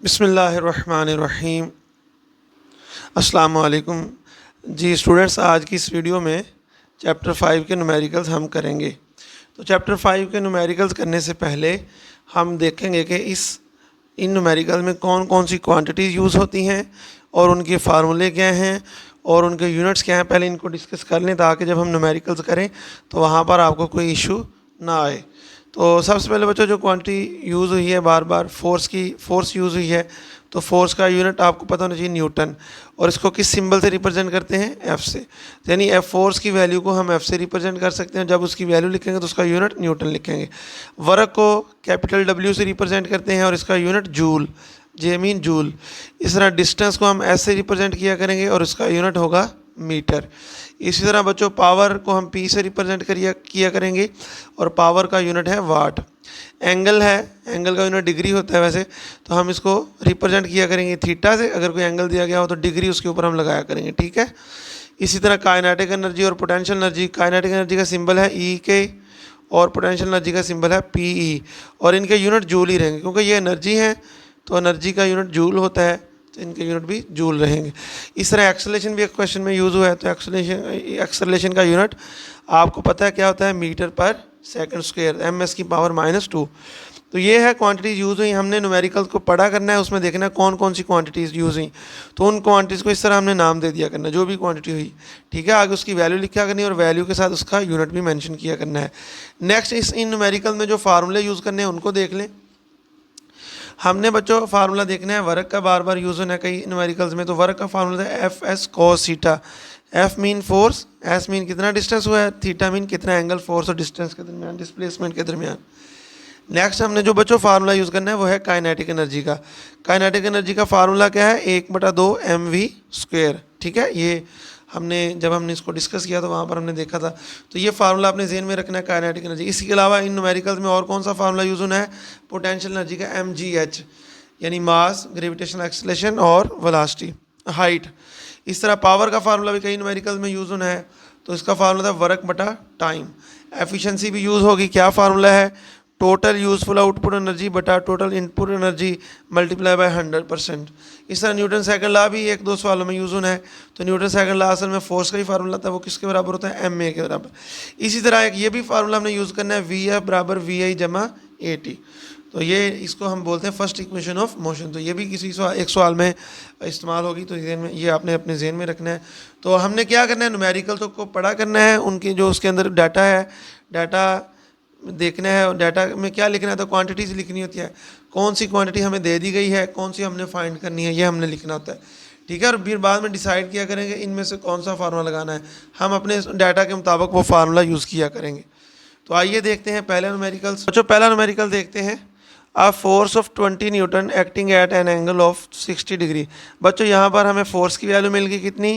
बिस्मिल्लाहिर्रहमानिर्रहीम। अस्सलाम वालेकुम जी स्टूडेंट्स, आज की इस वीडियो में चैप्टर 5 के न्यूमेरिकल्स हम करेंगे। तो चैप्टर 5 के न्यूमेरिकल्स करने से पहले हम देखेंगे कि इन न्यूमेरिकल में कौन कौन सी क्वांटिटीज़ यूज़ होती हैं और उनके फार्मूले क्या हैं और उनके यूनिट्स क्या हैं। पहले इनको डिस्कस कर लें ताकि जब हम न्यूमेरिकल्स करें तो वहाँ पर आपको कोई इशू ना आए। तो सबसे पहले बच्चों, जो क्वांटिटी यूज़ हुई है बार बार, फोर्स यूज़ हुई है। तो फोर्स का यूनिट आपको पता होना चाहिए न्यूटन, और इसको किस सिंबल से रिप्रेजेंट करते हैं? एफ से। यानी एफ फोर्स की वैल्यू को हम एफ से रिप्रेजेंट कर सकते हैं। जब उसकी वैल्यू लिखेंगे तो उसका यूनिट न्यूटन लिखेंगे। वर्क को कैपिटल डब्ल्यू से रिप्रेजेंट करते हैं और इसका यूनिट जूल, जे मीन जूल। इस तरह डिस्टेंस को हम एस से रिप्रेजेंट किया करेंगे और इसका यूनिट होगा मीटर। इसी तरह बच्चों, पावर को हम पी से रिप्रेजेंट किया करेंगे और पावर का यूनिट है वाट। एंगल है, एंगल का यूनिट डिग्री होता है वैसे, तो हम इसको रिप्रेजेंट किया करेंगे थीटा से। अगर कोई एंगल दिया गया हो तो डिग्री उसके ऊपर हम लगाया करेंगे, ठीक है। इसी तरह काइनेटिक एनर्जी और पोटेंशियल एनर्जी, काइनेटिक एनर्जी का सिंबल है ई के और पोटेंशियल एनर्जी का सिंबल है पी ई, और इनके यूनिट जूल ही रहेंगे क्योंकि ये एनर्जी है तो एनर्जी का यूनिट जूल होता है, तो इनके यूनिट भी जूल रहेंगे। इस तरह एक्सेलरेशन भी एक क्वेश्चन में यूज़ हुआ है, तो एक्सेलरेशन का यूनिट आपको पता है क्या होता है? Metre per second square, MS की पावर -2। तो ये है क्वांटिटीज़ यूज़ हुई। हमने न्यूमेरिकल्स को पढ़ा करना है, उसमें देखना है कौन कौन सी क्वांटिटीज़ यूज़ हुई। तो उन क्वांटिटीज़ को इस तरह हमने नाम दे दिया करना, जो भी क्वांटिटी हुई, ठीक है। आगे उसकी वैल्यू लिखा करनी और वैल्यू के साथ उसका यूनिट भी मेंशन किया करना है। नेक्स्ट, इन न्यूमेरिकल में जो फार्मूले यूज़ करने हैं उनको देख लें। हमने बच्चों फार्मूला देखना है, वर्क का बार बार यूज़ होना है कई न्यूमेरिकल्स में। तो वर्क का फार्मूला है F S cos theta. F mean force, S mean कितना डिस्टेंस हुआ है, थीटा मीन कितना एंगल फोर्स और डिस्टेंस के दरमियान, डिस्प्लेसमेंट के दरमियान। नेक्स्ट हमने जो बच्चों फार्मूला यूज़ करना है वो है काइनेटिक एनर्जी का। काइनेटिक एनर्जी का फार्मूला क्या है? 1/2 mv², ठीक है। ये जब हमने इसको डिस्कस किया तो वहाँ पर हमने देखा था। तो ये फार्मूला अपने ज़हन में रखना है, काइनेटिक एनर्जी। इसके अलावा इन न्यूमेरिकल्स में और कौन सा फार्मूला यूज़ होना है? पोटेंशियल एनर्जी का mgh, यानी मास, ग्रेविटेशनल एक्सेलरेशन और वेलोसिटी, हाइट। इस तरह पावर का फार्मूला भी कई न्यूमेरिकल्स में यूज़ होना है, तो इसका फार्मूला था वर्क बटा टाइम। एफिशिएंसी भी यूज़ होगी, क्या फार्मूला है? टोटल यूजफुल आउटपुट एनर्जी बटा total input energy multiply by 100%। इस तरह न्यूटन सेकंड लॉ भी 1-2 सवालों में यूज़ होना है। तो न्यूटन सेकंड लॉ असल में फोर्स का ही फार्मूला था, वो किसके बराबर होता है? एम ए के बराबर। इसी तरह एक ये भी फार्मूला हमने यूज़ करना है, वी एफ बराबर वी आई जमा ए टी। तो ये इसको हम बोलते हैं फर्स्ट इक्वेशन ऑफ मोशन। तो ये भी किसी एक सवाल में इस्तेमाल होगी, तो ये आपने अपने जहन में रखना है। तो हमने क्या करना है? न्यूमेरिकल तो को पढ़ा करना है, उनकी जो उसके अंदर डाटा है, डाटा देखना है। और डाटा में क्या लिखना है? तो क्वांटिटीज़ लिखनी होती है। कौन सी क्वांटिटी हमें दे दी गई है, कौन सी हमने फाइंड करनी है, ये हमने लिखना होता है, ठीक है। और फिर बाद में डिसाइड किया करेंगे इनमें से कौन सा फार्मूला लगाना है। हम अपने डाटा के मुताबिक वो फार्मूला यूज़ किया करेंगे। तो आइए देखते हैं पहला न्यूमेरिकल्स। बच्चों पहला न्यूमेरिकल देखते हैं। A force of 20 Newton acting at N angle of 60 degree. बच्चों यहाँ पर हमें फोर्स की वैल्यू मिल गई कितनी?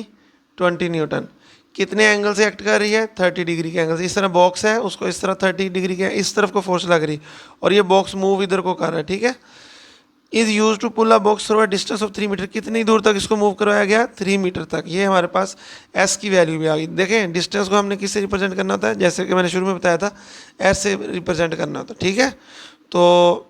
20 न्यूटन। कितने एंगल से एक्ट कर रही है? 30 डिग्री के एंगल से। इस तरह बॉक्स है, उसको इस तरह 30 डिग्री के इस तरफ को फोर्स लग रही, और ये बॉक्स मूव इधर को कर रहा है, ठीक है। Is use to pull a box through a distance of 3 metre. कितनी दूर तक इसको मूव करवाया गया? 3 मीटर तक। ये हमारे पास एस की वैल्यू भी आ गई। देखें, डिस्टेंस को हमने किससे रिप्रेजेंट करना होता है? जैसे कि मैंने शुरू में बताया था, एस से रिप्रेजेंट करना होता है, ठीक है। तो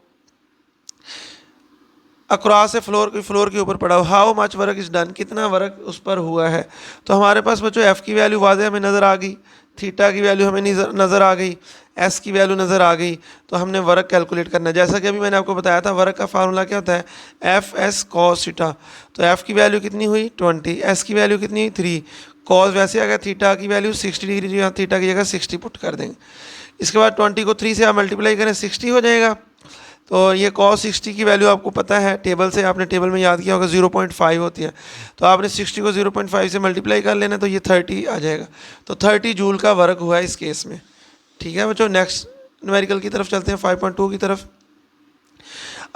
अक्रॉस से फ्लोर के ऊपर पड़ा हुआ, how much work is done, कितना वर्क उस पर हुआ है। तो हमारे पास बच्चों एफ़ की वैल्यू वाज़े हमें नज़र आ गई, थीटा की वैल्यू हमें नज़र आ गई, एस की वैल्यू नज़र आ गई। तो हमने वर्क कैलकुलेट करना है। जैसा कि अभी मैंने आपको बताया था, वर्क का फार्मूला क्या होता है? F S cos theta. तो एफ़ की वैल्यू कितनी हुई? 20, एस की वैल्यू कितनी? 3, कॉस वैसे आ गया, थीटा की वैल्यू 60 डिग्री, जो यहाँ थीटा की जगह 60 पुट कर देंगे। इसके बाद 20 को 3 से आप मल्टीप्लाई करें, 60 हो जाएगा। तो ये cos 60 की वैल्यू आपको पता है, टेबल से आपने टेबल में याद किया होगा, 0.5 होती है। तो आपने 60 को 0.5 से मल्टीप्लाई कर लेना, तो ये 30 आ जाएगा। तो 30 जूल का वर्क हुआ है इस केस में, ठीक है बच्चों। नेक्स्ट न्यूमेरिकल की तरफ चलते हैं, 5.2 की तरफ।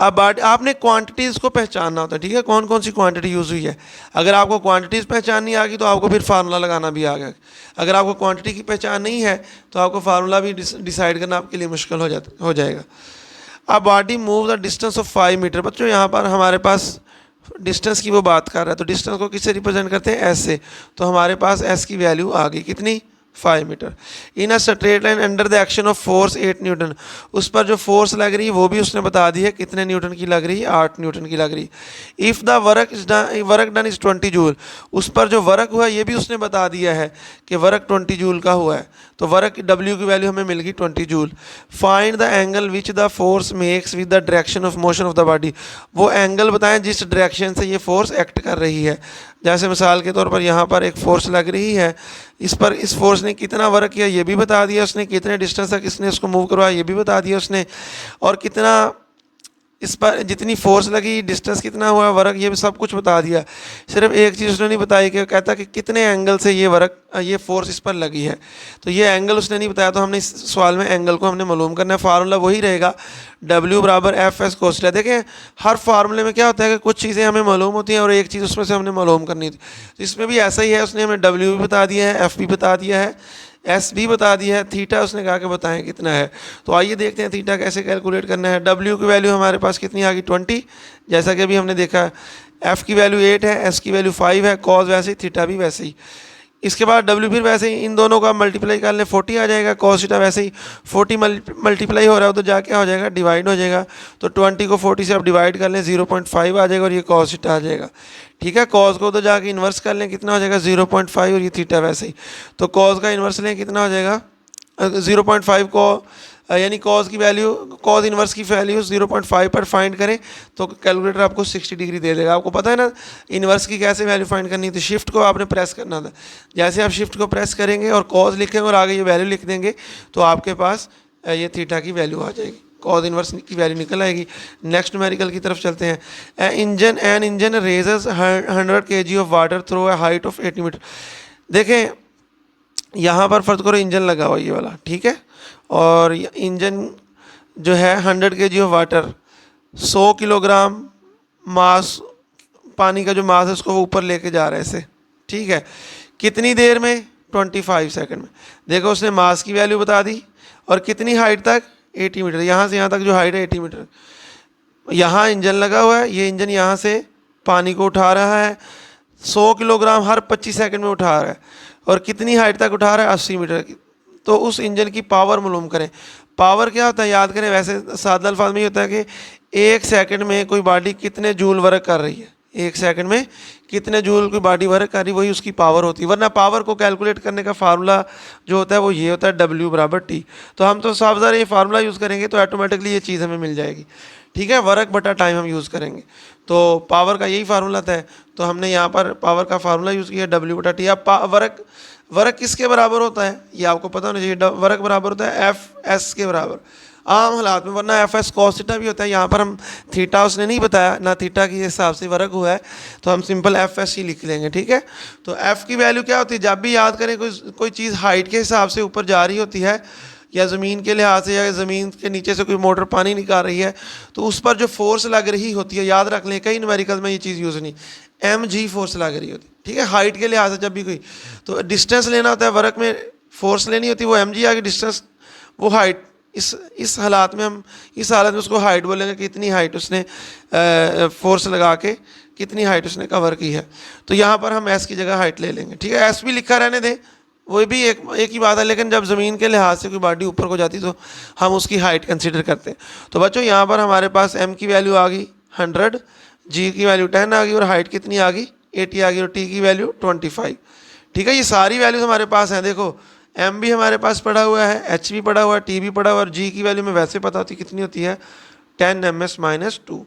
अब आपने क्वांटिटीज़ को पहचानना होता है, ठीक है, कौन कौन सी क्वांटिटी यूज़ हुई है। अगर आपको क्वांटिटीज़ पहचाननी आ गई तो आपको फिर फार्मूला लगाना भी आ गया। अगर आपको क्वांटिटी की पहचान नहीं है तो आपको फार्मूला भी डिसाइड करना आपके लिए मुश्किल हो जाएगा। अब body move the distance of 5 metre. बच्चों यहाँ पर हमारे पास डिस्टेंस की वो बात कर रहा है, तो डिस्टेंस को किससे रिप्रेजेंट करते हैं? एस से। तो हमारे पास एस की वैल्यू आ गई कितनी? 5 metre in a straight line under the action of force 8 newton. उस पर जो फोर्स लग रही है वो भी उसने बता दी है, कितने न्यूटन की लग रही है, 8 न्यूटन की लग रही है। If the work done is 20 joule, उस पर जो वर्क हुआ ये भी उसने बता दिया है कि वर्क 20 जूल का हुआ है, तो वर्क W की वैल्यू हमें मिल गई 20 joule. Find the angle which the force makes with the direction of motion of the body, वो एंगल बताएं जिस डायरेक्शन से ये फोर्स एक्ट कर रही है। जैसे मिसाल के तौर पर यहाँ पर एक फोर्स लग रही है, इस पर इस फोर्स ने कितना वर्क किया ये भी बता दिया उसने, कितने डिस्टेंस तक इसने इसको मूव करवाया ये भी बता दिया उसने, और कितना इस पर जितनी फोर्स लगी, डिस्टेंस कितना हुआ, वर्क, ये भी सब कुछ बता दिया। सिर्फ एक चीज़ उसने नहीं बताई कि कहता कि कितने एंगल से ये फोर्स इस पर लगी है, तो ये एंगल उसने नहीं बताया। तो हमने इस सवाल में एंगल को हमने मालूम करना है। फार्मूला वही रहेगा, W बराबर FS cos थीटा। देखें हर फार्मूले में क्या होता है कि कुछ चीज़ें हमें मालूम होती हैं और एक चीज़ उसमें से हमने मालूम करनी थी, तो इसमें भी ऐसा ही है। उसने हमें W भी बता दिया है, F भी बता दिया है, S भी बता दिया है, थीटा उसने कहा कि बताएं कितना है। तो आइए देखते हैं थीटा कैसे कैलकुलेट करना है। W की वैल्यू हमारे पास कितनी आ गई 20, जैसा कि अभी हमने देखा। F की वैल्यू 8 है, S की वैल्यू 5 है, cos वैसे ही, थीटा भी वैसे ही। इसके बाद W फिर वैसे ही इन दोनों का मल्टीप्लाई कर लें, 40 आ जाएगा। cos थीटा वैसे ही 40 मल्टीप्लाई हो रहा है तो जाके हो जाएगा डिवाइड हो जाएगा, तो 20 को 40 से आप डिवाइड कर लें 0.5 आ जाएगा और ये cos थीटा आ जाएगा। ठीक है, cos को तो जाके इन्वर्स कर लें, कितना हो जाएगा 0.5, और ये थीटा वैसे ही, तो cos का इन्वर्स लें कितना हो जाएगा 0.5 को, यानी cos की वैल्यू, cos इन्वर्स की वैल्यू 0.5 पर फाइंड करें तो कैलकुलेटर आपको 60 डिग्री दे देगा। आपको पता है ना इन्वर्स की कैसे वैल्यू फाइंड करनी थी, शिफ्ट को आपने प्रेस करना था। जैसे आप शिफ्ट को प्रेस करेंगे और cos लिखेंगे और आगे ये वैल्यू लिख देंगे तो आपके पास ये थीटा की वैल्यू आ जाएगी, cos इन्वर्स की वैल्यू निकल आएगी। नेक्स्ट न्यूमेरिकल की तरफ चलते हैं। An engine raises 100 kg of water through a height of 80 metre. देखें यहाँ पर फर्ज करो इंजन लगा हुआ ये वाला, ठीक है, और इंजन जो है 100 kg of water, 100 kilogram mass, पानी का जो मास है उसको वो ऊपर लेके जा रहे हैं ऐसे, ठीक है, कितनी देर में, 25 सेकंड में। देखो उसने मास की वैल्यू बता दी और कितनी हाइट तक, 80 मीटर, यहाँ से यहाँ तक जो हाइट है 80 मीटर। यहाँ इंजन लगा हुआ है, ये इंजन यहाँ से पानी को उठा रहा है, 100 किलोग्राम हर 25 सेकंड में उठा रहा है, और कितनी हाइट तक उठा रहा है, 80 मीटर की। तो उस इंजन की पावर मालूम करें। पावर क्या होता है याद करें, वैसे सादा अल्फाज में ये होता है कि 1 सेकंड में कोई बॉडी कितने जूल वर्क कर रही है, 1 सेकंड में कितने जूल कोई बॉडी वर्क कर रही है, वही उसकी पावर होती है। वरना पावर को कैलकुलेट करने का फार्मूला जो होता है वो ये होता है W बराबर T। तो हम तो साफ ज़रा ये फार्मूला यूज़ करेंगे तो ऑटोमेटिकली ये चीज़ हमें मिल जाएगी, ठीक है, वर्क बटा टाइम हम यूज़ करेंगे। तो पावर का यही फार्मूला था, तो हमने यहाँ पर पावर का फार्मूला यूज़ किया W बटा T। अब वर्क किसके बराबर होता है ये आपको पता होना चाहिए। वर्क बराबर होता है FS के बराबर आम हालात में, वरना FS cos थीटा भी होता है। यहाँ पर हम थीटा उसने नहीं बताया ना, थीटा के हिसाब से वर्क हुआ है तो हम सिंपल FS ही लिख लेंगे, ठीक है। तो F की वैल्यू क्या होती है, जब भी याद करें कोई चीज़ हाइट के हिसाब से ऊपर जा रही होती है या ज़मीन के लिहाज से, या ज़मीन के नीचे से कोई मोटर पानी निकाल रही है तो उस पर जो फोर्स लग रही होती है, याद रख लें कई न्यूमेरिकल में ये चीज़ यूज़ नहीं, mg फोर्स लग रही होती है, ठीक है, हाइट के लिहाज से। जब भी कोई तो डिस्टेंस लेना होता है, वर्क में फोर्स लेनी होती है वो mg आगे, डिस्टेंस वो हाइट। इस हालात में हम इस हालत में उसको हाइट बोलेंगे, कितनी हाइट उसने फोर्स लगा के कितनी हाइट उसने कवर की है। तो यहाँ पर हम s की जगह हाइट ले लेंगे, ठीक है, s भी लिखा रहने दें, वो भी एक ही बात है, लेकिन जब ज़मीन के लिहाज से कोई बॉडी ऊपर को जाती तो हम उसकी हाइट कंसीडर करते हैं। तो बच्चों यहाँ पर हमारे पास m की वैल्यू आ गई 100, g की वैल्यू 10 आ गई और हाइट कितनी आ गई 80 आ गई, और t की वैल्यू 25, ठीक है। ये सारी वैल्यूज हमारे पास हैं। देखो m भी हमारे पास पड़ा हुआ है, h भी पड़ा हुआ है, t भी पड़ा हुआ है, और g की वैल्यू में वैसे पता होती कितनी होती है 10 ms - 2।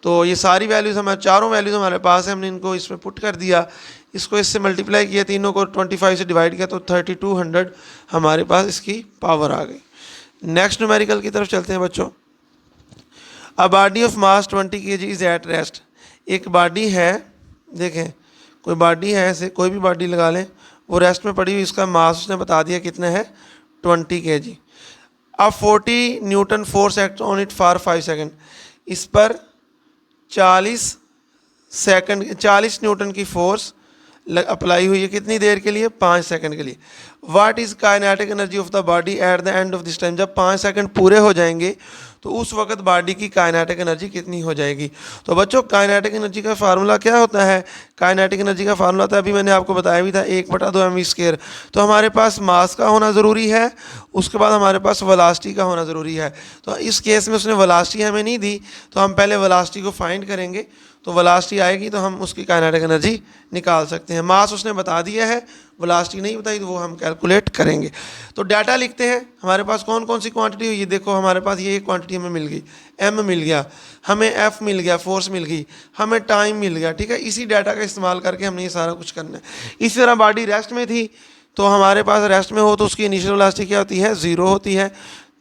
तो ये सारी वैल्यूज़ हमारे, चारों वैल्यूज़ हमारे पास है, हमने इनको इसमें पुट कर दिया, इसको इससे मल्टीप्लाई किया, तीनों को 25 से डिवाइड किया तो 3200 हमारे पास इसकी पावर आ गई। नेक्स्ट न्यूमेरिकल की तरफ चलते हैं बच्चों। A body of mass 20 kg is at rest. एक बॉडी है, देखें कोई बॉडी है, ऐसे कोई भी बॉडी लगा लें, वो रेस्ट में पड़ी हुई, इसका मास उसने बता दिया कितना है 20 kg। अब 40 Newton force act on it for 5 second. इस पर 40 न्यूटन की फोर्स अप्लाई हुई है कितनी देर के लिए? 5 सेकंड के लिए। What is kinetic energy of the body at the end of this time? जब 5 सेकंड पूरे हो जाएंगे तो उस वक्त बॉडी की काइनेटिक एनर्जी कितनी हो जाएगी? तो बच्चों काइनेटिक एनर्जी का फार्मूला क्या होता है? काइनेटिक एनर्जी का फार्मूला होता है, अभी मैंने आपको बताया भी था, 1/2 mv²। तो हमारे पास मास का होना ज़रूरी है, उसके बाद हमारे पास वेलोसिटी का होना ज़रूरी है। तो इस केस में उसने वेलोसिटी हमें नहीं दी, तो हम पहले वेलोसिटी को फाइंड करेंगे। तो वेलोसिटी आएगी तो हम उसकी काइनेटिक एनर्जी निकाल सकते हैं। मास उसने बता दिया है, वेलोसिटी नहीं बताई, तो वो हम कैलकुलेट करेंगे। तो डाटा लिखते हैं, हमारे पास कौन कौन सी क्वांटिटी हुई है। देखो हमारे पास ये क्वांटिटी हमें मिल गई, m मिल गया, हमें f मिल गया, फोर्स मिल गई, हमें टाइम मिल गया। ठीक है, इसी डाटा का इस्तेमाल करके हमने ये सारा कुछ करना है। इसी तरह बॉडी रेस्ट में थी, तो हमारे पास रेस्ट में हो तो उसकी इनिशियल वेलोसिटी क्या होती है? 0 होती है,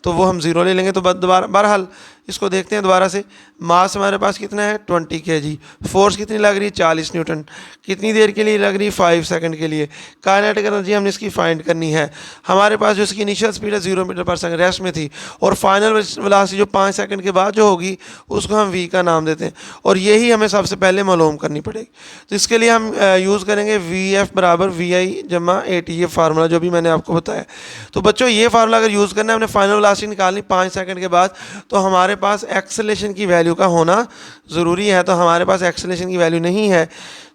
तो वो हम 0 ले लेंगे। तो दोबारा बहरहाल इसको देखते हैं दोबारा से। मास हमारे पास कितना है? 20 kg। फोर्स कितनी लग रही है? 40 न्यूटन। कितनी देर के लिए लग रही है? 5 सेकंड के लिए। काइनेटिक एनर्जी हमने इसकी फाइंड करनी है। हमारे पास जो इसकी इनिशियल स्पीड है 0 मीटर पर सेकंड, रेस्ट में थी, और फाइनल वेलोसिटी जो 5 सेकंड के बाद जो होगी उसको हम v का नाम देते हैं, और यही हमें सबसे पहले मालूम करनी पड़ेगी। तो इसके लिए हम यूज़ करेंगे vf बराबर vi जमा at, ये फार्मूला जो भी मैंने आपको बताया। तो बच्चों ये फार्मूला अगर यूज़ करना है, हमने फाइनल वेलोसिटी निकालनी 5 सेकंड के बाद, तो हमारे पास एक्सेलरेशन की वैल्यू का होना ज़रूरी है। तो हमारे पास एक्सेलरेशन की वैल्यू नहीं है,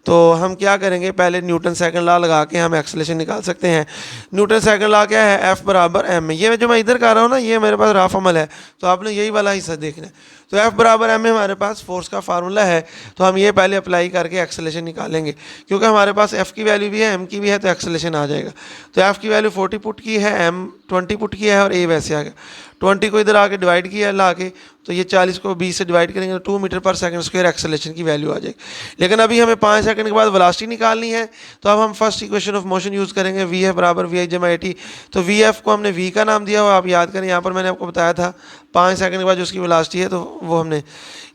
तो हम क्या करेंगे? पहले न्यूटन सेकंड लॉ लगा के हम एक्सेलरेशन निकाल सकते हैं। न्यूटन सेकंड लॉ क्या है? F बराबर m। ये जो मैं इधर कर रहा हूँ ना, ये मेरे पास रफ अमल है, तो आपने यही वाला हिस्सा देखना है। तो F बराबर m हमारे पास फोर्स का फार्मूला है, तो हम ये पहले अप्लाई करके एक्सेलरेशन निकालेंगे। क्योंकि हमारे पास F की वैल्यू भी है, m की भी है, तो एक्सेलरेशन आ जाएगा। तो F की वैल्यू 40 पुट की है, m 20 पुट की है, और a वैसे आ गया। 20 को इधर आके डिवाइड किया ला के, तो ये 40 को 20 से डिवाइड करेंगे तो 2 metre per second square acceleration की वैल्यू आ जाएगी। लेकिन अभी हमें 5 सेकंड के बाद वेलोसिटी निकालनी है, तो अब हम first equation of motion use करेंगे, vf बराबर vi जमा at। तो vf को हमने v का नाम दिया हुआ, आप याद करें, यहाँ पर मैंने आपको बताया था 5 सेकंड के बाद जो उसकी वेलोसिटी है, तो वो हमने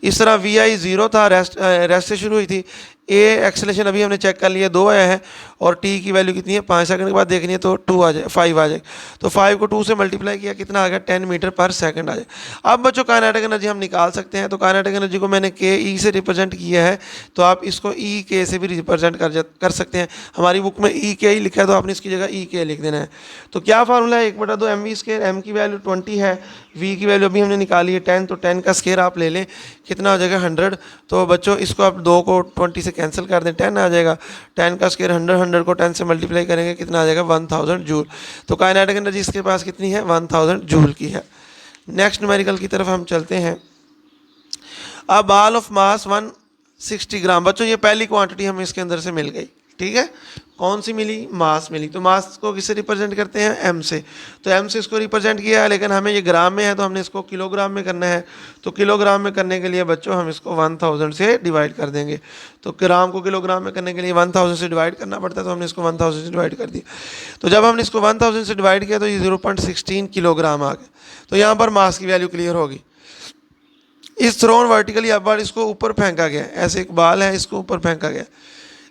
इस तरह vi 0 था, रेस्ट से शुरू हुई थी। ए एक्सेलरेशन अभी हमने चेक कर लिया 2 आया है, और टी की वैल्यू कितनी है? 5 सेकंड के बाद देखनी है, तो 2 आ जाए, 5 आ जाए। तो 5 को 2 से मल्टीप्लाई किया, कितना आ गया? 10 मीटर पर सेकंड आ जाए। अब बच्चों काइनेटिक एनर्जी हम निकाल सकते हैं। तो काइनेटिक एनर्जी को मैंने के ई से रिप्रेजेंट किया है, तो आप इसको ई के से भी रिप्रेजेंट कर सकते हैं। हमारी बुक में ई के ही लिखा है, तो आपने इसकी जगह ई के लिख देना है। तो क्या फार्मूला है? 1/2 mv²। m की वैल्यू 20 है, v की वैल्यू अभी हमने निकाली है 10, तो 10 का स्क्वायर आप ले लें, कितना हो जाएगा? 100। तो बच्चों इसको आप 2 को 20 से कैंसिल कर दें, 10 आ जाएगा। 10 का स्क्वायर 100, 100 को 10 से मल्टीप्लाई करेंगे, कितना आ जाएगा? 1000 जूल। तो काइनेटिक एनर्जी इसके पास कितनी है? 1000 जूल की है। नेक्स्ट न्यूमेरिकल की तरफ हम चलते हैं। अ बॉल ऑफ मास 160 ग्राम। बच्चों ये पहली क्वांटिटी हमें इसके अंदर से मिल गई। ठीक है, कौन सी मिली? मास मिली। तो मास को किससे रिप्रेजेंट करते हैं? m से। तो m से इसको रिप्रेजेंट किया है, लेकिन हमें ये ग्राम में है, तो हमने इसको किलोग्राम में करना है। तो किलोग्राम में करने के लिए बच्चों हम इसको 1000 से डिवाइड कर देंगे। तो ग्राम को किलोग्राम में करने के लिए 1000 से डिवाइड करना पड़ता है, तो हमने इसको 1000 से डिवाइड कर दिया। तो जब हमने इसको 1000 से डिवाइड किया, तो ये 0.16 किलोग्राम आ गया। तो यहाँ पर मास की वैल्यू क्लियर होगी। इस थ्रोन वर्टिकली अपवर्ड, इसको ऊपर फेंका गया, ऐसे एक बाल है, इसको ऊपर फेंका गया।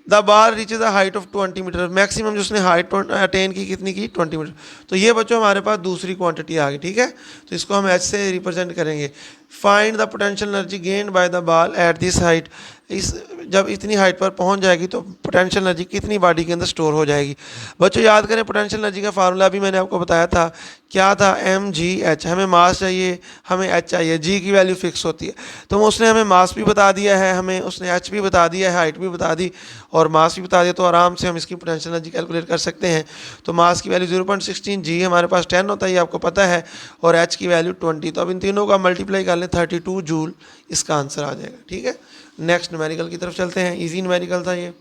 The bar reaches the height of 20 metre. Maximum जो उसने हाइट अटेन की कितनी की? 20 मीटर। तो ये बच्चों हमारे पास दूसरी क्वांटिटी आ गई। ठीक है, तो इसको हम एच से रिप्रेजेंट करेंगे। Find the potential energy gained by the ball at this height. इस जब इतनी हाइट पर पहुंच जाएगी तो पोटेंशियल एनर्जी कितनी बॉडी के अंदर स्टोर हो जाएगी? बच्चों याद करें, पोटेंशियल एनर्जी का फार्मूला भी मैंने आपको बताया था, क्या था? mgh। हमें मास चाहिए, हमें h चाहिए, g की वैल्यू फिक्स होती है। तो उसने हमें मास भी बता दिया है, हमें उसने h भी बता दिया है, हाइट भी बता दी, और मास भी बता दिया, तो आराम से हम इसकी पोटेंशियल एनर्जी कैलकुलेट कर सकते हैं। तो मास की वैल्यू 0.16, g हमारे पास 10 होता है, ये आपको पता है, और h की वैल्यू 20। तो अब इन तीनों का मल्टीप्लाई कर लें, 32 जूल इसका आंसर आ जाएगा। ठीक है, नेक्स्ट न्यूमेरिकल की तरफ चलते हैं। इजी न्यूमेरिकल था ये।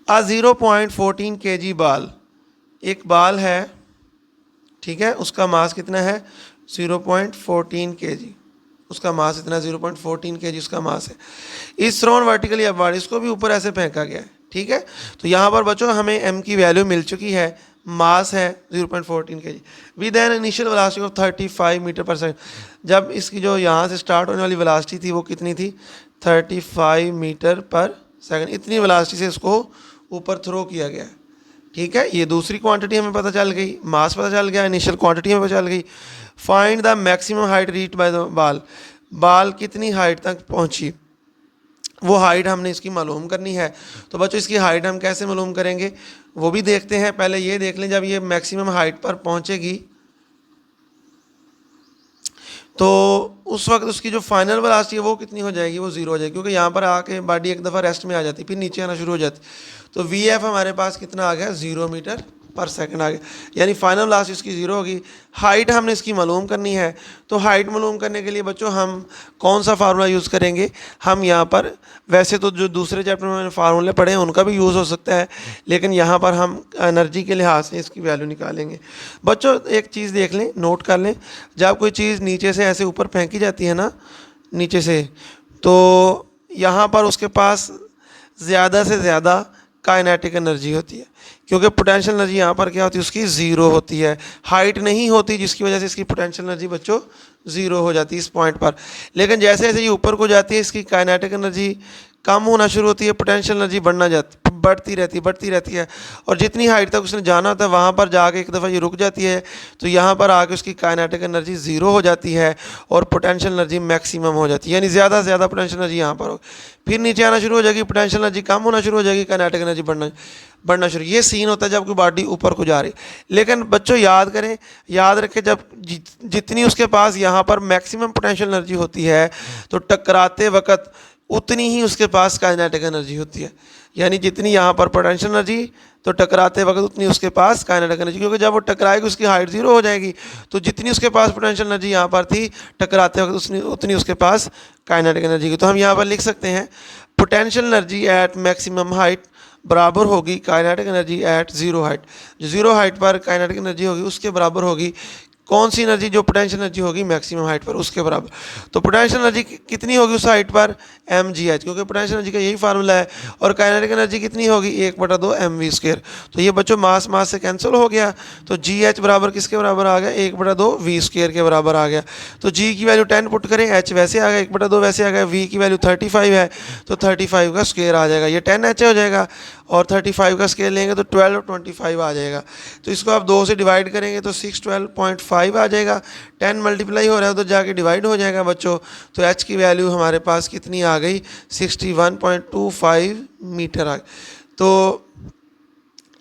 आ 0.14 kg बाल, एक बाल है, ठीक है, उसका मास कितना है? 0.14 kg। उसका मास इतना 0.14 kg उसका मास है। इस थ्रोन वर्टिकली अपवर्ड, इसको भी ऊपर ऐसे फेंका गया है। ठीक है, तो यहाँ पर बच्चों हमें m की वैल्यू मिल चुकी है, मास है 0.14 kg with an initial velocity of 35 metre per second. जब इसकी जो यहाँ से स्टार्ट होने वाली वेलोसिटी थी वो कितनी थी? 35 मीटर पर सेकंड। इतनी वेलोसिटी से इसको ऊपर थ्रो किया गया है। ठीक है, ये दूसरी क्वांटिटी हमें पता चल गई, मास पता चल गया, इनिशियल क्वांटिटी हमें पता चल गई। Find the maximum height reached by the बाल। बाल कितनी हाइट तक पहुंची? वो हाइट हमने इसकी मालूम करनी है। तो बच्चों इसकी हाइट हम कैसे मालूम करेंगे वो भी देखते हैं। पहले ये देख लें, जब ये मैक्सिमम हाइट पर पहुंचेगी तो उस वक्त उसकी जो फाइनल वेलोसिटी है वो कितनी हो जाएगी, वो जीरो हो जाएगी, क्योंकि यहाँ पर आके बॉडी एक दफ़ा रेस्ट में आ जाती, फिर नीचे आना शुरू हो जाती। तो वी एफ हमारे पास कितना आ गया, 0 मीटर पर सेकंड आ गया, यानी फाइनल वेलोसिटी इसकी ज़ीरो होगी। हाइट हमने इसकी मालूम करनी है, तो हाइट मालूम करने के लिए बच्चों हम कौन सा फार्मूला यूज़ करेंगे, हम यहाँ पर वैसे तो जो दूसरे चैप्टर में मैंने फार्मूले पढ़े हैं उनका भी यूज़ हो सकता है, लेकिन यहाँ पर हम एनर्जी के लिहाज से इसकी वैल्यू निकालेंगे। बच्चों एक चीज़ देख लें, नोट कर लें, जब कोई चीज़ नीचे से ऐसे ऊपर फेंकी जाती है ना नीचे से, तो यहाँ पर उसके पास ज़्यादा से ज़्यादा काइनेटिक एनर्जी होती है, क्योंकि पोटेंशियल एनर्जी यहाँ पर क्या होती है, उसकी ज़ीरो होती है, हाइट नहीं होती, जिसकी वजह से इसकी पोटेंशियल एनर्जी बच्चों ज़ीरो हो जाती है इस पॉइंट पर। लेकिन जैसे जैसे ये ऊपर को जाती है इसकी काइनेटिक एनर्जी कम होना शुरू होती है, पोटेंशियल एनर्जी बढ़ती रहती है, और जितनी हाइट तक उसने जाना होता है वहाँ पर जाके एक दफ़ा ये रुक जाती है, तो यहाँ पर आके उसकी काइनेटिक एनर्जी ज़ीरो हो जाती है और पोटेंशियल एनर्जी मैक्सिमम हो जाती है, यानी ज़्यादा से ज़्यादा पोटेंशियल एनर्जी यहाँ पर हो, फिर नीचे आना शुरू हो जाएगी, पोटेंशियल एनर्जी कम होना शुरू हो जाएगी, काइनेटिक एनर्जी बढ़ना शुरू। ये सीन होता है जब कोई बॉडी ऊपर को जा रही। लेकिन बच्चों याद रखें, जब जितनी उसके पास यहाँ पर मैक्सिमम पोटेंशियल एनर्जी होती है तो टकराते वक्त उतनी ही उसके पास काइनेटिक एनर्जी होती है, यानी जितनी यहाँ पर पोटेंशियल एनर्जी तो टकराते वक्त उतनी उसके पास काइनेटिक एनर्जी, क्योंकि जब वो टकराएगी उसकी हाइट ज़ीरो हो जाएगी, तो जितनी उसके पास पोटेंशियल एनर्जी यहाँ पर थी टकराते वक्त उतनी उसके पास काइनेटिक एनर्जी की। तो हम यहाँ पर लिख सकते हैं potential energy at maximum height बराबर होगी kinetic energy at zero height. जो ज़ीरो हाइट पर काइनेटिक एनर्जी होगी उसके बराबर होगी कौन सी एनर्जी, जो पोटेंशियल एनर्जी होगी मैक्सिमम हाइट पर उसके बराबर। तो पोटेंशियल एनर्जी कितनी होगी उस हाइट पर, mgh, क्योंकि पोटेंशियल एनर्जी का यही फार्मूला है, और काइनेटिक एनर्जी कितनी होगी 1/2 mv²। तो ये बच्चों मास से कैंसिल हो गया, तो gh बराबर किसके बराबर आ गया, 1/2 v² के बराबर आ गया। तो g की वैल्यू 10 पुट करें, h वैसे आ गया, 1/2 वैसे आ गया, v की वैल्यू 35 है तो 35 का स्क्वायर आ जाएगा, ये 10h हो जाएगा, और 35 का स्केल लेंगे तो 12/25 आ जाएगा। तो इसको आप 2 से डिवाइड करेंगे तो 612.5 आ जाएगा, 10 मल्टीप्लाई हो रहा है तो जाके डिवाइड हो जाएगा बच्चों। तो h की वैल्यू हमारे पास कितनी आ गई, 61.25 मीटर आ गई। तो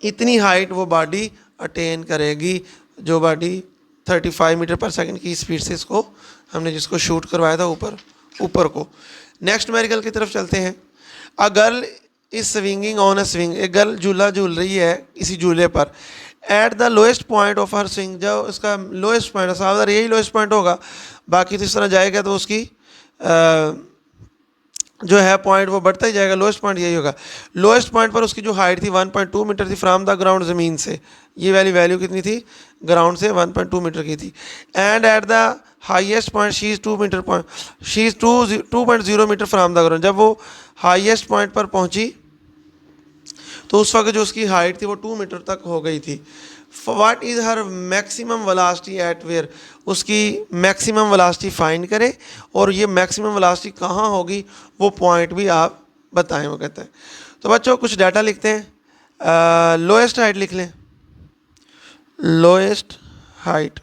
इतनी हाइट वो बॉडी अटेन करेगी, जो बॉडी 35 मीटर पर सेकंड की स्पीड से इसको हमने जिसको शूट करवाया था ऊपर को। नेक्स्ट न्यूमेरिकल की तरफ चलते हैं। A girl is swinging on a swing, एक गर्ल झूला झूल रही है इसी झूले पर, at the lowest point of her swing, जब उसका लोएस्ट पॉइंट है, सावधान यही लोएस्ट पॉइंट होगा, बाकी तो इस तरह जाएगा तो उसकी जो है पॉइंट वो बढ़ता ही जाएगा, लोएस्ट पॉइंट यही होगा। लोएस्ट पॉइंट पर उसकी जो हाइट थी 1.2 मीटर थी फ्रॉम द ग्राउंड, ज़मीन से, ये वाली वैल्यू कितनी थी, ग्राउंड से 1.2 मीटर की थी। And at the highest point she is 2.0 metre from the ground, जब वो हाईएस्ट पॉइंट पर पहुंची तो उस वक्त जो उसकी हाइट थी वो 2 मीटर तक हो गई थी। What is her maximum velocity at where, उसकी मैक्सिमम वेलोसिटी फाइंड करें, और ये मैक्सिमम वेलोसिटी कहाँ होगी वो पॉइंट भी आप बताएं, वो कहते हैं। तो बच्चों कुछ डाटा लिखते हैं, लोएस्ट हाइट लिख लें, लोएस्ट हाइट,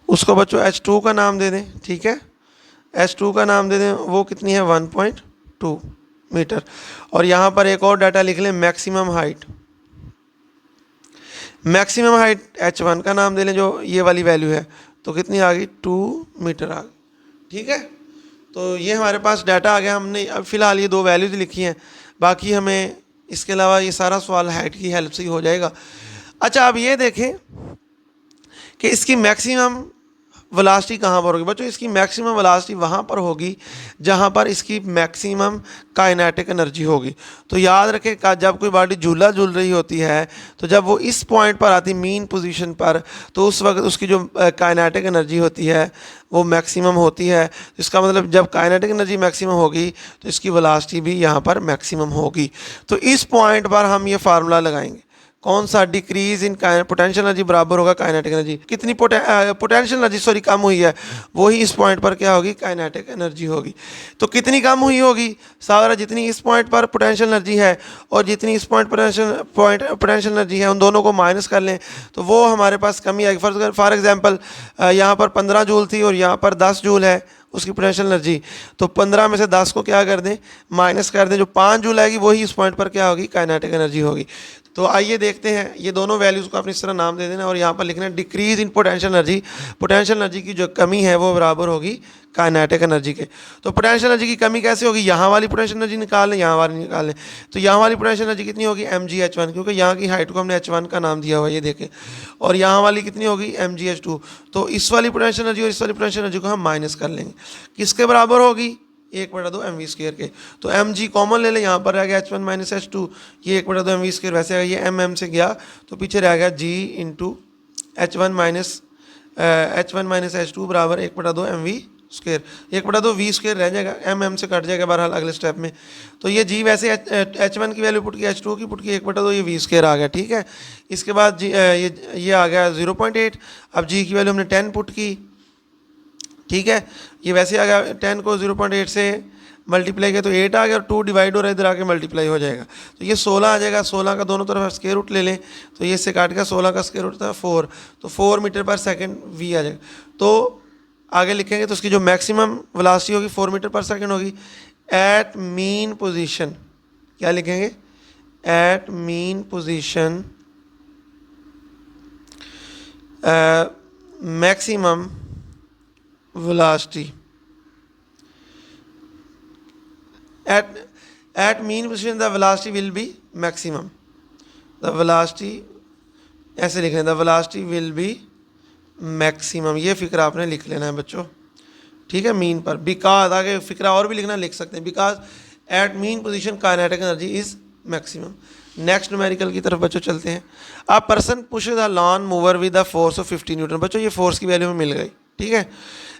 उसको बच्चों h2 का नाम दे दें, ठीक है, h2 का नाम दे दें, वो कितनी है 1.2 मीटर। और यहाँ पर एक और डाटा लिख लें, maximum height, maximum height h1 का नाम दे लें, जो ये वाली वैल्यू है, तो कितनी आ गई 2 मीटर आ गई, ठीक है। तो ये हमारे पास डाटा आ गया, हमने अब फिलहाल ये 2 वैल्यूज लिखी हैं, बाकी हमें इसके अलावा ये सारा सवाल हाइट की हेल्प से ही हो जाएगा। अच्छा अब ये देखें कि इसकी मैक्सिमम वेलोसिटी कहाँ पर होगी बच्चों, इसकी मैक्सिमम वेलोसिटी वहाँ पर होगी जहाँ पर इसकी मैक्सिमम काइनेटिक एनर्जी होगी। तो याद रखें जब कोई बॉडी झूला झूल रही होती है तो जब वो इस पॉइंट पर आती मीन पोजीशन पर, तो उस वक्त उसकी जो काइनेटिक एनर्जी होती है वो मैक्सिमम होती है। इसका मतलब जब काइनेटिक एनर्जी मैक्सिमम होगी तो इसकी वेलोसिटी भी यहाँ पर मैक्सिमम होगी। तो इस पॉइंट पर हम ये फार्मूला लगाएंगे, कौन सा, डिक्रीज इन पोटेंशियल एनर्जी बराबर होगा काइनेटिक एनर्जी, कितनी पोटेंशियल एनर्जी कम हुई है, वही इस पॉइंट पर क्या होगी, काइनेटिक एनर्जी होगी। तो कितनी कम हुई होगी, सारा जितनी इस पॉइंट पर पोटेंशियल एनर्जी है और जितनी इस पॉइंट पोटेंशियल एनर्जी है, उन दोनों को माइनस कर लें तो वो हमारे पास कमी आएगी। फॉर एग्जांपल यहाँ पर 15 जूल थी और यहाँ पर 10 जूल है, उसकी पोटेंशियल एनर्जी। तो 15 में से 10 को क्या कर दें, माइनस कर दें, जो 5 जूल आएगी वही इस पॉइंट पर क्या होगी, काइनेटिक एनर्जी होगी। तो आइए देखते हैं, ये दोनों वैल्यूज़ को आपने इस तरह नाम दे देना और यहाँ पर लिखना है decrease in potential energy. Potential energy की जो कमी है वो बराबर होगी काइनेटिक एनर्जी के। तो पोटेंशियल एनर्जी की कमी कैसे होगी, यहाँ वाली पोटेंशियल एनर्जी निकाल लें, यहाँ वाली निकाल लें। तो यहाँ वाली पोटेंशियल एनर्जी कितनी होगी, mgh1, क्योंकि यहाँ की हाइट को हमने h1 का नाम दिया हुआ है, ये देखें। और यहाँ वाली कितनी होगी, mgh2। तो इस वाली पोटेंशियल एनर्जी और इस वाली पोटेंशियल एनर्जी को हम माइनस कर लेंगे, किसके बराबर होगी, 1/2 mv² के। तो mg कॉमन ले लें, यहाँ पर रह गया h1 माइनस h2, ये 1/2 mv², वैसे अगर ये mm से गया तो पीछे रह गया g into h1 minus h2 बराबर 1/2 mv², 1/2 v² रह जाएगा, mm से कट जाएगा बहरहाल अगले स्टेप में। तो ये g वैसे h1 की वैल्यू पुट की, h2 की पुट की, 1/2 ये v² आ गया, ठीक है। इसके बाद ये आ गया 0.8। अब g की वैल्यू हमने 10 पुट की, ठीक है। ये वैसे आ गया, 10 को 0.8 से मल्टीप्लाई किया तो 8 आ गया, और 2 डिवाइड हो रहा है, इधर आके मल्टीप्लाई हो जाएगा, तो ये 16 आ जाएगा। 16 का दोनों तरफ स्क्वायर रूट ले लें, तो ये इससे काट गया, 16 का स्क्वायर रूट था 4, तो 4 मीटर पर सेकंड v आ जाएगा। तो आगे लिखेंगे तो उसकी जो मैक्सिमम वेलोसिटी होगी 4 मीटर पर सेकंड होगी एट मीन पोजीशन। क्या लिखेंगे, at mean position maximum velocity at mean position the velocity will be maximum, the velocity ऐसे लिख लें, the velocity will be maximum। ये फिक्र आपने लिख लेना है बच्चों, ठीक है। मीन पर, बिकॉज आगे फिक्रा और भी लिखना लिख सकते हैं, because at mean position kinetic energy is maximum. Next numerical की तरफ बच्चों चलते हैं। A person push the lawn mower with the force of 50 newton. बच्चों ये फोर्स की वैल्यू में मिल गई, ठीक है।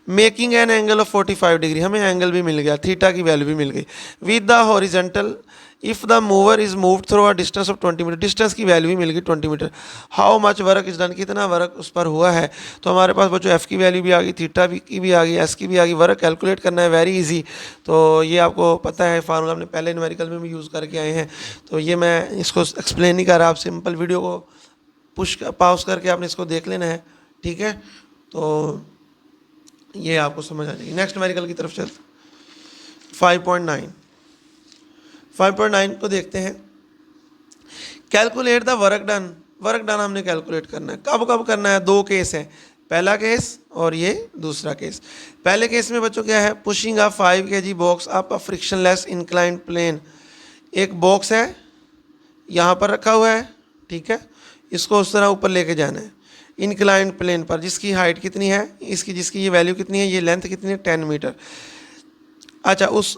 Making an angle of 45 degree, हमें एंगल भी मिल गया, थीटा की वैल्यू भी मिल गई। With the horizontal if the mover is moved through a distance of 20 metre, distance की वैल्यू भी मिल गई 20 metre. How much work is done, कितना वर्क उस पर हुआ है। तो हमारे पास बच्चों एफ की वैल्यू भी आ गई, थीटा की भी आ गई, एस की भी आ गई। वर्क कैलकुलेट करना है, वेरी इजी। तो ये आपको पता है, फार्मूला हमने पहले न्यूमेरिकल में भी यूज़ करके आए हैं, तो ये मैं इसको एक्सप्लेन नहीं कर रहा, आप सिंपल वीडियो को पॉज करके आपने इसको देख लेना है, ठीक है। तो ये आपको समझ आ जाएगी। नेक्स्ट न्यूमेरिकल की तरफ चलते 5.9 को देखते हैं। Calculate the work done. Work done हमने कैलकुलेट करना है, कब कब करना है, दो केस है, पहला केस और ये दूसरा केस। पहले केस में बच्चों क्या है, pushing a 5 kg box up a frictionless inclined plane. एक बॉक्स है यहाँ पर रखा हुआ है, ठीक है, इसको उस तरह ऊपर लेके जाना है इंक्लाइंड प्लेन पर, जिसकी हाइट कितनी है, जिसकी ये वैल्यू कितनी है, ये लेंथ कितनी है, 10 मीटर। अच्छा, उस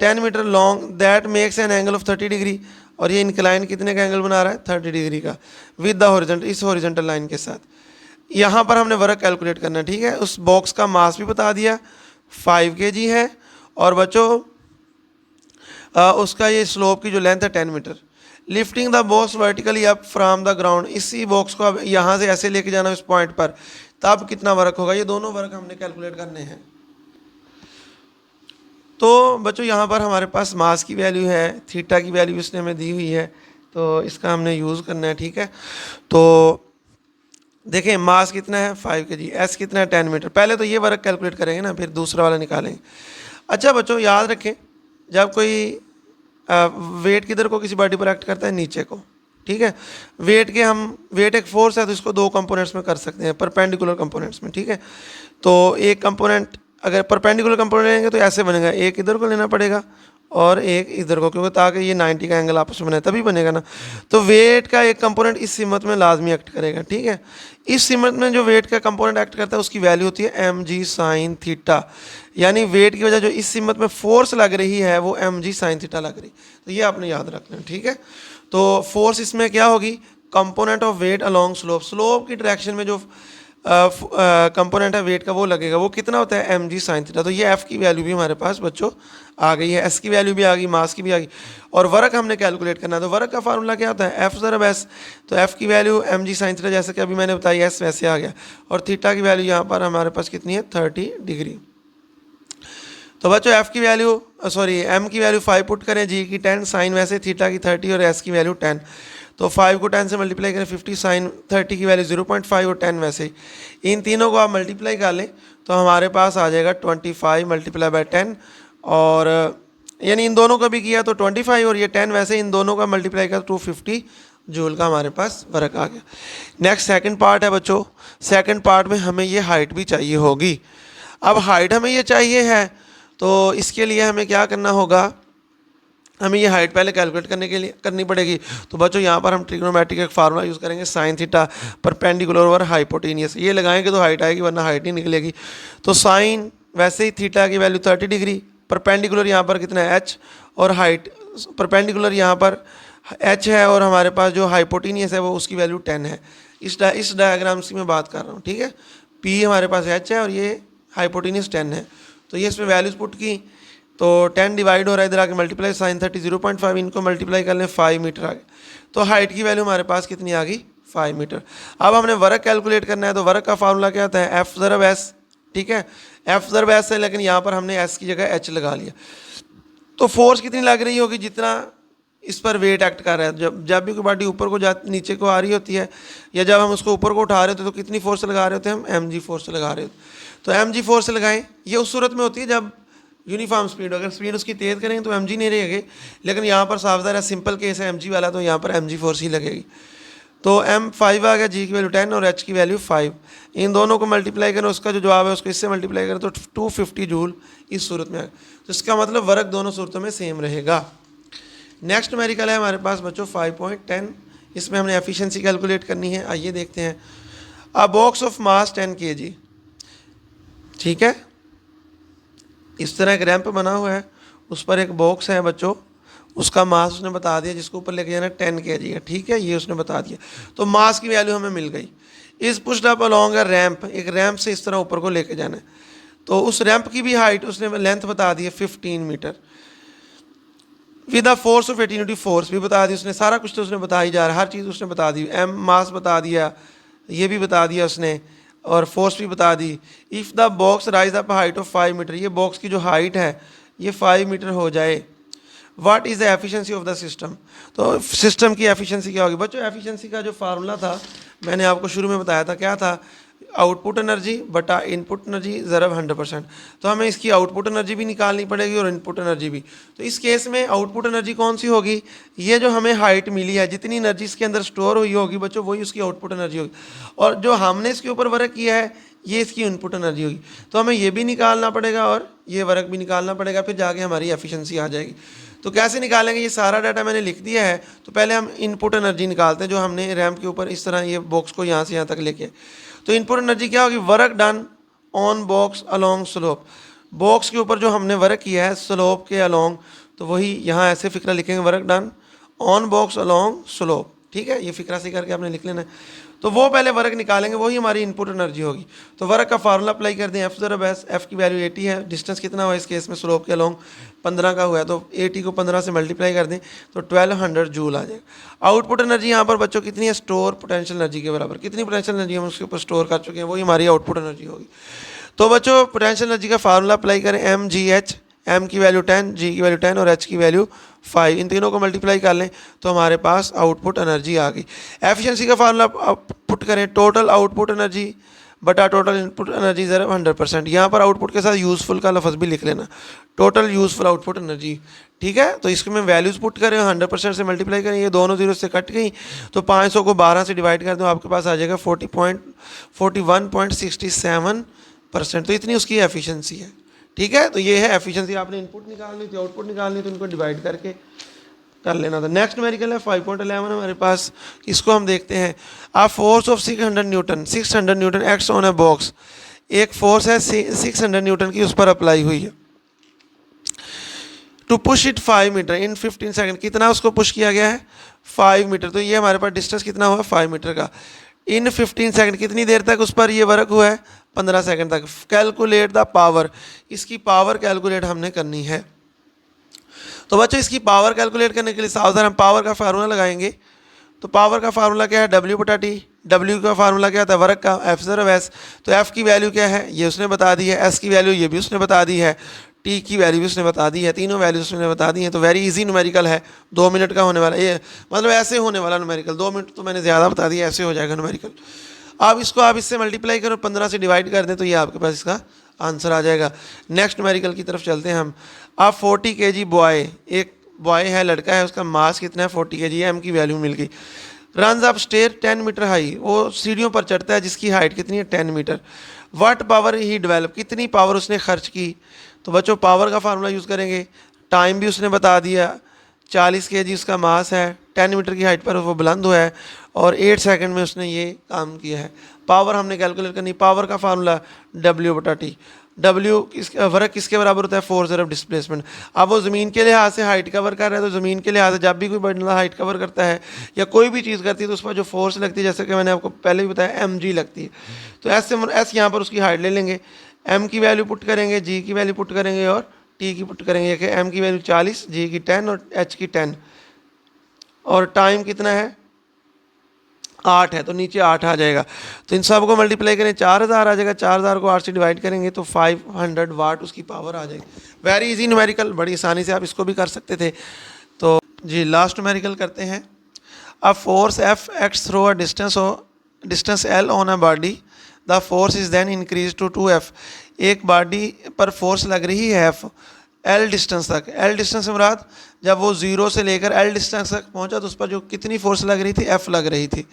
10 metre long that makes an angle of 30 degree, और ये इंक्लाइन कितने का एंगल बना रहा है, 30 डिग्री का, विद द हॉरिजॉन्टल, इस हॉरिजॉन्टल लाइन के साथ। यहाँ पर हमने वर्क कैलकुलेट करना है, ठीक है। उस बॉक्स का मास भी बता दिया 5 kg है, और बच्चों उसका ये स्लोप की जो लेंथ है 10 metre. Lifting the box vertically up from the ground, इसी बॉक्स को अब यहाँ से ऐसे लेके जाना इस पॉइंट पर, तब कितना वर्क होगा। ये दोनों वर्क हमने कैलकुलेट करने हैं। तो बच्चों यहाँ पर हमारे पास मास की वैल्यू है, थीटा की वैल्यू इसने हमें दी हुई है, तो इसका हमने यूज़ करना है, ठीक है। तो देखें मास कितना है 5 kg, एस कितना है 10 मीटर। पहले तो ये वर्क कैलकुलेट करेंगे ना, फिर दूसरा वाला निकालेंगे। अच्छा बच्चों याद रखें, जब कोई वेट किधर को किसी बॉडी पर एक्ट करता है, नीचे को, ठीक है। वेट एक फोर्स है, तो इसको दो कंपोनेंट्स में कर सकते हैं, परपेंडिकुलर कंपोनेंट्स में, ठीक है। तो एक कंपोनेंट अगर परपेंडिकुलर कंपोनेंट लेंगे तो ऐसे बनेगा, एक इधर को लेना पड़ेगा और एक इधर को, क्योंकि ताकि ये 90 का एंगल आपस में बने, तभी बनेगा ना। तो वेट का एक कंपोनेंट इस सिमत में लाजमी एक्ट करेगा, ठीक है। इस सिमत में जो वेट का कंपोनेंट एक्ट करता है उसकी वैल्यू होती है mg sin थीटा, यानी वेट की वजह जो इस सिमत में फोर्स लग रही है वो mg sin थीटा लग रही, तो ये आपने याद रखना है, ठीक है। तो फोर्स इसमें क्या होगी, component of weight along slope, slope की डायरेक्शन में जो कंपोनेंट है वेट का वो लगेगा, वो कितना होता है mg sin थीटा। तो ये f की वैल्यू भी हमारे पास बच्चों आ गई है, s की वैल्यू भी आ गई, मास की भी आ गई, और वर्क हमने कैलकुलेट करना है। तो वर्क का फार्मूला क्या होता है, f ज़रब s। तो f की वैल्यू mg sin थीटा, जैसे कि अभी मैंने बताई, s वैसे आ गया, और थीटा की वैल्यू यहाँ पर हमारे पास कितनी है 30 डिग्री। तो बच्चों f की वैल्यू m की वैल्यू 5 पुट करें, g की 10, साइन वैसे थीटा की 30 और s की वैल्यू 10। तो 5 को 10 से मल्टीप्लाई करें 50, साइन 30 की वैल्यू 0.5 और 10 वैसे ही। इन तीनों को आप मल्टीप्लाई कर लें तो हमारे पास आ जाएगा 25 मल्टीप्लाई बाय 10, और यानी इन दोनों का भी किया तो 25 और ये 10 वैसे इन दोनों का मल्टीप्लाई कर 250 जूल का हमारे पास वर्क आ गया। नेक्स्ट सेकंड पार्ट है बच्चों। सेकंड पार्ट में हमें ये हाइट भी चाहिए होगी। अब हाइट हमें ये चाहिए है तो इसके लिए हमें क्या करना होगा, हमें ये हाइट पहले कैलकुलेट करनी पड़ेगी। तो बच्चों यहाँ पर हम ट्रिग्नोमेट्रिक एक फार्मूला यूज़ करेंगे, sine theta perpendicular over hypotenuse. ये लगाएंगे तो हाइट आएगी, वरना हाइट नहीं निकलेगी। तो साइन वैसे ही थीटा की वैल्यू 30 डिग्री, परपेंडिकुलर यहाँ पर कितना है h, और हाइट परपेंडिकुलर यहाँ पर h है, और हमारे पास जो हाइपोटेनियस है वो उसकी वैल्यू 10 है। इस डायग्राम से मैं बात कर रहा हूँ, ठीक है। P हमारे पास h है और ये हाइपोटेनियस 10 है। तो ये इसमें वैल्यूज पुट की तो 10 डिवाइड हो रहा है, इधर आके मल्टीप्लाई, साइन 30 0.5, इनको मल्टीप्लाई कर लें 5 मीटर आ गया। तो हाइट की वैल्यू हमारे पास कितनी आ गई, 5 मीटर। अब हमने वर्क कैलकुलेट करना है, तो वर्क का फार्मूला क्या होता है, एफ ज़रब एस, ठीक है, एफ ज़रब एस है, लेकिन यहाँ पर हमने एस की जगह एच लगा लिया। तो फोर्स कितनी लग रही होगी, जितना इस पर वेट एक्ट कर रहा है। जब भी कोई बॉडी ऊपर को नीचे को आ रही होती है, या जब हम उसको ऊपर को उठा रहे होते हैं तो कितनी फोर्स लगा रहे होते हैं, हम एम जी फोर्स लगा रहे होते हैं। तो एम जी फोर्स लगाएं, ये उस सूरत में होती है जब यूनिफॉर्म स्पीड, अगर स्पीड उसकी तेज़ करेंगे तो एम जी नहीं रहेगी, लेकिन यहाँ पर साफ ज़रा सिंपल केस है एम जी वाला, तो यहाँ पर एम जी फोर्स ही लगेगी। तो एम 5 आ गया, जी की वैल्यू 10 और एच की वैल्यू 5। इन दोनों को मल्टीप्लाई करें, उसका जो जवाब है उसको इससे मल्टीप्लाई करें तो 250 जूल इस सूरत में आएगा। तो इसका मतलब वर्क दोनों सूरतों में सेम रहेगा। नेक्स्ट न्यूमेरिकल है हमारे पास बच्चों 5.10। इसमें हमने एफिशिएंसी कैलकुलेट करनी है। आइए देखते हैं। अ बॉक्स ऑफ मास 10 kg, ठीक है, इस तरह एक रैंप बना हुआ है, उस पर एक बॉक्स है बच्चों, उसका मास उसने बता दिया, जिसको ऊपर लेके जाना 10 kg है, ठीक है, ये उसने बता दिया। तो मास की वैल्यू हमें मिल गई। इस pushed up along a ramp, एक रैंप से इस तरह ऊपर को लेके जाना है। तो उस रैंप की भी हाइट उसने लेंथ बता दी है 15 metre, with the force of 18 force भी बता दी उसने। सारा कुछ तो उसने बता ही जा रहा है, हर चीज़ उसने बता दी। एम मास बता दिया, ये भी बता दिया उसने, और फोर्स भी बता दी। If the box rise up height of 5 metre, ये बॉक्स की जो हाइट है ये 5 मीटर हो जाए, what is the efficiency of the system. तो सिस्टम की एफिशिएंसी क्या होगी बच्चों। एफिशिएंसी का जो फार्मूला था मैंने आपको शुरू में बताया था, क्या था, आउटपुट एनर्जी बटा इनपुट एनर्जी ज़रब 100%। तो हमें इसकी आउटपुट एनर्जी भी निकालनी पड़ेगी और इनपुट एनर्जी भी। तो इस केस में आउटपुट एनर्जी कौन सी होगी, ये जो हमें हाइट मिली है, जितनी एनर्जी इसके अंदर स्टोर हुई होगी बच्चों, वही उसकी आउटपुट एनर्जी होगी। और जो हमने इसके ऊपर वर्क किया है ये इसकी इनपुट एनर्जी होगी। तो हमें ये भी निकालना पड़ेगा और ये वर्क भी निकालना पड़ेगा, फिर जाके हमारी एफिशिएंसी आ जाएगी। तो कैसे निकालेंगे, ये सारा डाटा मैंने लिख दिया है। तो पहले हम इनपुट एनर्जी निकालते हैं, जो हमने रैंप के ऊपर इस तरह ये बॉक्स को यहाँ से यहाँ तक लेके। तो इनपुट एनर्जी क्या होगी, work done on box along slope. Box के ऊपर जो हमने वर्क किया है स्लोप के अलोंग, तो वही यहाँ ऐसे फिक्रा लिखेंगे, work done on box along slope, ठीक है, ये फिक्रा से करके आपने लिख लेना है। तो वो पहले वर्क निकालेंगे, वही हमारी इनपुट एनर्जी होगी। तो वर्क का फार्मूला अप्लाई कर दें, एफ ज़रब एस, एफ की वैल्यू 80 है, डिस्टेंस कितना हुआ इस केस में स्लोप के अलोंग 15 का हुआ है, तो 80 को 15 से मल्टीप्लाई कर दें तो 1200 जूल आ जाएगा। आउटपुट एनर्जी यहाँ पर बच्चों कितनी है, स्टोर पोटेंशियल एनर्जी के बराबर। कितनी पोटेंशियल एनर्जी हम उसके ऊपर स्टोर कर चुके हैं, वही हमारी आउटपुट एनर्जी होगी। तो बच्चों पोटेंशियल एनर्जी का फार्मूला अप्लाई करें, एम जी एच, एम की वैल्यू 10, जी की वैल्यू 10 और एच की वैल्यू 5, इन तीनों को मल्टीप्लाई कर लें तो हमारे पास आउटपुट एनर्जी आ गई। एफिशिएंसी का फार्मूला पुट करें, टोटल आउटपुट एनर्जी बटा टोटल इनपुट एनर्जी ज़रा 100%। यहाँ पर आउटपुट के साथ यूज़फुल का लफ्ज़ भी लिख लेना, टोटल यूज़फुल आउटपुट एनर्जी, ठीक है। तो इसको में वैल्यूज़ पुट करें, 100% से मल्टीप्लाई करें, ये दोनों जीरो से कट गई, तो 500 को 12 से डिवाइड कर दो, आपके पास आ जाएगा 41.67%। तो इतनी उसकी एफिशिएंसी है, ठीक है। तो ये है एफिशिएंसी। आपने इनपुट निकालनी थी, आउटपुट निकालनी थी, उनको डिवाइड करके कर लेना था। नेक्स्ट न्यूमेरिकल है 5.11 हमारे पास, इसको हम देखते हैं। A force of 600 newton acts on a box, एक फोर्स है 600 न्यूटन की उस पर अप्लाई हुई है, to push it 5 metre in 15 second. कितना उसको पुश किया गया है, 5 मीटर। तो ये हमारे पास डिस्टेंस कितना हुआ, 5 मीटर का, इन 15 सेकंड। कितनी देर तक उस पर ये वर्क हुआ है, 15 सेकंड तक। कैलकुलेट द पावर, इसकी पावर कैलकुलेट हमने करनी है। तो बच्चों इसकी पावर कैलकुलेट करने के लिए सावधान, हम पावर का फार्मूला लगाएंगे। तो पावर का फार्मूला क्या है, W बटा T। W का फार्मूला क्या था, वर्क का, F ज़रब S। तो F की वैल्यू क्या है, ये उसने बता दी है, S की वैल्यू ये भी उसने बता दी है, टी की वैल्यू भी उसने बता दी है, तीनों वैल्यूज उसने बता दी हैं। तो वेरी इजी न्यूमेरिकल है, 2 मिनट का होने वाला, ये मतलब ऐसे होने वाला न्यूमेरिकल। 2 मिनट तो मैंने ज़्यादा बता दिया, ऐसे हो जाएगा न्यूमेरिकल। अब इसको आप इससे मल्टीप्लाई करो, 15 से डिवाइड कर दें तो ये आपके पास इसका आंसर आ जाएगा। नेक्स्ट न्यूमेरिकल की तरफ चलते हैं हम। अब 40 kg बॉय, एक बॉय है, लड़का है, उसका मास कितना है 40 kg, एम की वैल्यू मिल गई। Runs up stair 10 metre high, वो सीढ़ियों पर चढ़ता है जिसकी हाइट कितनी है 10 metre. What power he develop, कितनी पावर उसने खर्च की। तो बच्चों पावर का फार्मूला यूज़ करेंगे, टाइम भी उसने बता दिया, 40 kg उसका मास है, 10 मीटर की हाइट पर वो बुलंद हुआ है और 8 सेकंड में उसने ये काम किया है। पावर हमने कैलकुलेट करनी, पावर का फार्मूला W/T। W वर्क किसके बराबर होता है, फोर्स ऑफ डिस्प्लेसमेंट। अब वो ज़मीन के लिहाज से हाइट कवर कर रहा है, तो ज़मीन के लिहाज से जब भी कोई बंदा हाइट कवर करता है या कोई भी चीज़ करती है तो उस पर जो फोर्स लगती है, जैसे कि मैंने आपको पहले भी बताया mg लगती है। तो ऐसे यहाँ पर उसकी हाइट ले लेंगे, m की वैल्यू पुट करेंगे, g की वैल्यू पुट करेंगे और t की पुट करेंगे कि m की वैल्यू 40, g की 10 और h की 10, और टाइम कितना है 8 है, तो नीचे 8 आ जाएगा। तो इन सब को मल्टीप्लाई करें 4000 आ जाएगा, 4000 को 8 से डिवाइड करेंगे तो 500 वाट उसकी पावर आ जाएगी। वेरी इजी न्यूमेरिकल, बड़ी आसानी से आप इसको भी कर सकते थे। तो जी लास्ट न्यूमेरिकल करते हैं। अब force F acts through a distance L on a body, the force is then increase to 2f। एक बॉडी पर फोर्स लग रही है एफ एल डिस्टेंस तक। एल डिस्टेंस से मुराद जब वो 0 से लेकर एल डिस्टेंस तक पहुंचा तो उस पर जो कितनी फोर्स लग रही थी, एफ लग रही थी।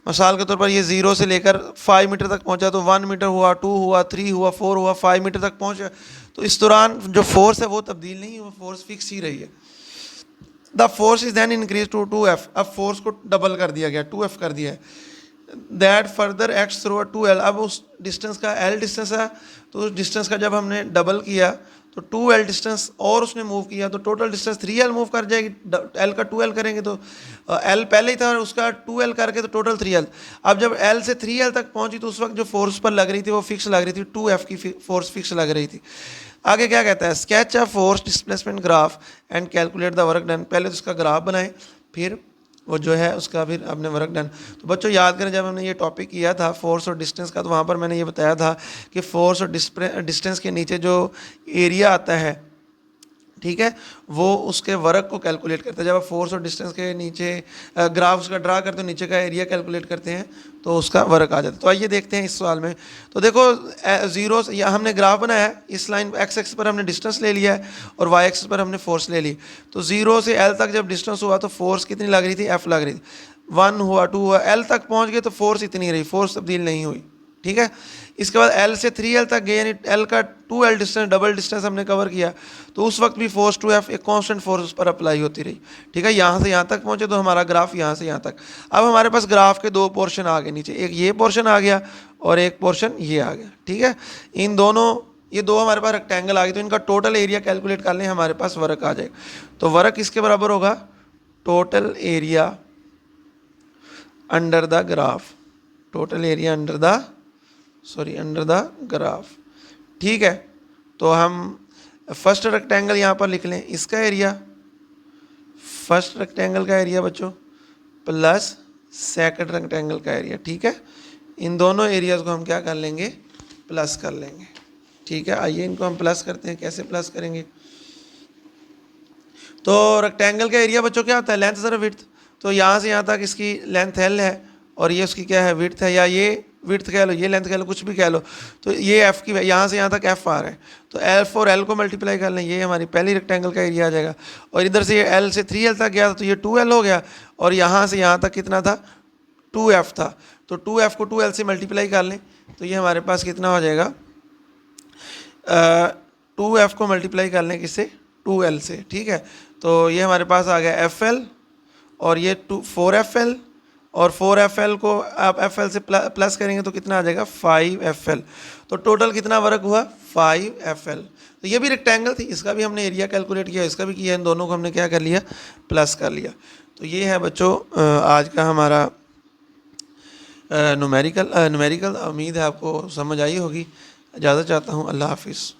मिसाल के तौर पर ये 0 से लेकर 5 मीटर तक पहुंचा तो 1 मीटर हुआ, 2 हुआ, 3 हुआ, 4 हुआ, 5 मीटर तक पहुंचा। तो इस दौरान जो फोर्स है वो तब्दील नहीं, वो फोर्स फिक्स ही रही है। The force is then increase to 2f। अब फोर्स को डबल कर दिया गया, 2f कर दिया है। That further acts through 2l। अब उस डिस्टेंस का l डिस्टेंस है, तो उस डिस्टेंस का जब हमने डबल किया तो 2l डिस्टेंस और उसने मूव किया तो टोटल डिस्टेंस 3l मूव कर जाएगी। l का 2l करेंगे तो l पहले ही था और उसका 2l करके तो टोटल 3l। अब जब l से 3l तक पहुंची तो उस वक्त जो फोर्स पर लग रही थी वो फिक्स लग रही थी, 2f की फोर्स फिक्स लग रही थी। आगे क्या कहता है, sketch a force displacement graph and calculate the work done. पहले तो उसका ग्राफ बनाएं, फिर वो जो है उसका फिर अपने वर्क डन। तो बच्चों याद करें, जब हमने ये टॉपिक किया था फोर्स और डिस्टेंस का, तो वहाँ पर मैंने ये बताया था कि फोर्स और डिस्टेंस के नीचे जो एरिया आता है, ठीक है, वो उसके वर्क को कैलकुलेट करता है। जब आप फोर्स और डिस्टेंस के नीचे ग्राफ उसका ड्रा करते हो, नीचे का एरिया कैलकुलेट करते हैं तो उसका वर्क आ जाता है। तो आइए देखते हैं इस सवाल में। तो देखो 0 से या हमने ग्राफ बनाया है, इस लाइन एक्स एक्स पर हमने डिस्टेंस ले लिया है और वाई एक्स पर हमने फोर्स ले ली। तो 0 से एल तक जब डिस्टेंस हुआ तो फोर्स कितनी लग रही थी, एफ लग रही थी। 1 हुआ, 2 हुआ, एल तक पहुँच गए तो फोर्स इतनी रही, फोर्स तब्दील नहीं हुई, ठीक है। इसके बाद L से 3L तक गए, यानी L का 2L डिस्टेंस, डबल डिस्टेंस हमने कवर किया, तो उस वक्त भी फोर्स 2F एक कांस्टेंट फोर्स उस पर अप्लाई होती रही, ठीक है। यहाँ से यहाँ तक पहुँचे तो हमारा ग्राफ यहाँ से यहाँ तक। अब हमारे पास ग्राफ के 2 पोर्शन आ गए नीचे, एक ये पोर्शन आ गया और एक पोर्शन ये आ गया, ठीक है। इन दोनों, ये 2 हमारे पास रेक्टेंगल आ गए, तो इनका टोटल एरिया कैलकुलेट कर लें, हमारे पास वर्क आ जाएगा। तो वर्क किसके बराबर होगा, total area under the graph, total area under the graph, ठीक है। तो हम फर्स्ट रेक्टेंगल यहाँ पर लिख लें, इसका एरिया, फर्स्ट रेक्टेंगल का एरिया बच्चों प्लस सेकंड रेक्टेंगल का एरिया, ठीक है। इन दोनों एरियाज को हम क्या कर लेंगे, प्लस कर लेंगे, ठीक है। आइए इनको हम प्लस करते हैं। कैसे प्लस करेंगे, तो रेक्टेंगल का एरिया बच्चों क्या होता है, लेंथ ज़रा विड्थ। तो यहाँ से यहाँ तक इसकी लेंथ एल है और ये उसकी क्या है, विड्थ है, या ये विड्थ कह लो, ये लेंथ कह लो, कुछ भी कह लो। तो ये एफ की, यहाँ से यहाँ तक एफ आ रहा है, तो एफ और एल को मल्टीप्लाई कर लें, ये हमारी पहली रेक्टेंगल का एरिया आ जाएगा। और इधर से ये एल से 3L तक गया तो ये 2L हो गया, और यहाँ से यहाँ तक कितना था, 2F था। तो 2F को 2L से मल्टीप्लाई कर लें तो ये हमारे पास कितना हो जाएगा, 2F को मल्टीप्लाई कर लें किससे, 2L से, ठीक है। तो ये हमारे पास आ गया FL और ये 4FL, और 4FL को आप FL से प्लस करेंगे तो कितना आ जाएगा, 5FL। तो टोटल कितना वर्क हुआ, 5FL। तो ये भी रेक्टेंगल थी, इसका भी हमने एरिया कैलकुलेट किया, इसका भी किया, इन दोनों को हमने क्या कर लिया, प्लस कर लिया। तो ये है बच्चों आज का हमारा न्यूमेरिकल। उम्मीद है आपको समझ आई होगी। इजाज़त चाहता हूँ, अल्लाह हाफिज़।